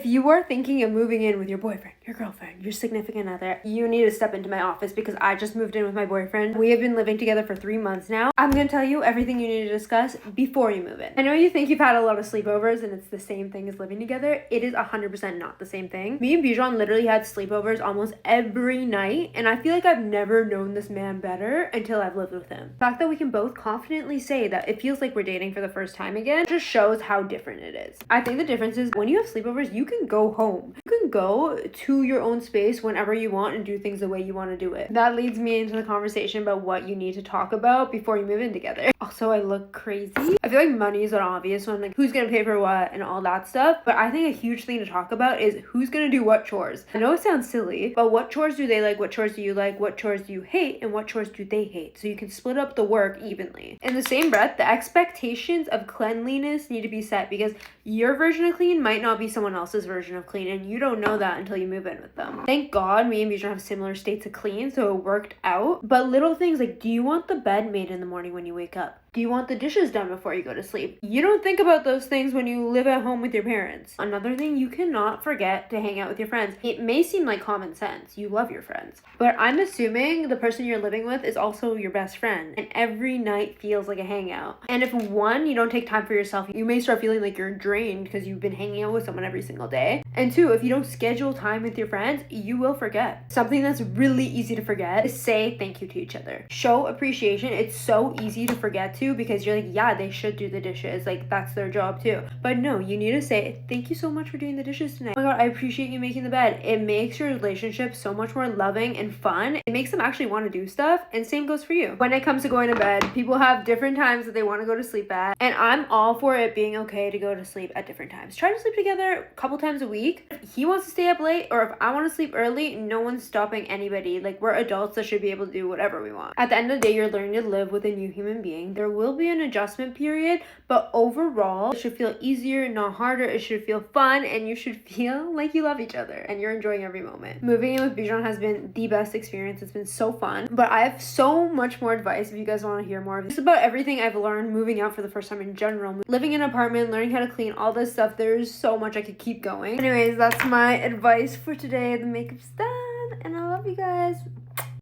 If you are thinking of moving in with your boyfriend, your girlfriend, your significant other, you need to step into my office because I just moved in with my boyfriend. We have been living together for 3 months now. I'm gonna tell you everything you need to discuss before you move in. I know you think you've had a lot of sleepovers and it's the same thing as living together. It is 100% not the same thing. Me and Bijan literally had sleepovers almost every night, and I feel like I've never known this man better until I've lived with him. The fact that we can both confidently say that it feels like we're dating for the first time again just shows how different it is. I think the difference is when you have sleepovers, you can go home. You can go to your own space whenever you want and do things the way you want to do it. That leads me into the conversation about what you need to talk about before you move in together. Also, I look crazy. I feel like money is an obvious one, like who's gonna pay for what and all that stuff. But I think a huge thing to talk about is who's gonna do what chores. I know it sounds silly, but what chores do they like? What chores do you like? What chores do you hate? And what chores do they hate? So you can split up the work evenly. In the same breath, the expectations of cleanliness need to be set because your version of clean might not be someone else's version of clean, and you don't know that until you move in with them. Thank God me and Bijan have similar states of clean, so it worked out. But little things like, do you want the bed made in the morning when you wake up? Do you want the dishes done before you go to sleep? You don't think about those things when you live at home with your parents. Another thing, you cannot forget to hang out with your friends. It may seem like common sense. You love your friends. But I'm assuming the person you're living with is also your best friend. And every night feels like a hangout. And if one, you don't take time for yourself, you may start feeling like you're drained because you've been hanging out with someone every single day. And two, if you don't schedule time with your friends, you will forget. Something that's really easy to forget is say thank you to each other. Show appreciation. It's so easy to forget to because you're like, yeah, they should do the dishes, like that's their job too. But no, you need to say thank you so much for doing the dishes tonight. Oh my god, I appreciate you making the bed. It makes your relationship so much more loving and fun. It makes them actually want to do stuff, and same goes for you. When it comes to going to bed, people have different times that they want to go to sleep at, and I'm all for it being okay to go to sleep at different times. Try to sleep together a couple times a week. If he wants to stay up late or if I want to sleep early, no one's stopping anybody. Like, we're adults that should be able to do whatever we want. At the end of the day, you're learning to live with a new human being. There will be an adjustment period, but overall it should feel easier, not harder. It should feel fun, and you should feel like you love each other and you're enjoying every moment. Moving in with Bijan has been the best experience. It's been so fun, but I have so much more advice if you guys want to hear more of this about everything I've learned moving out for the first time in general, living in an apartment, learning how to clean, all this stuff. There's so much I could keep going. Anyways, that's my advice for today. The makeup's done and I love you guys.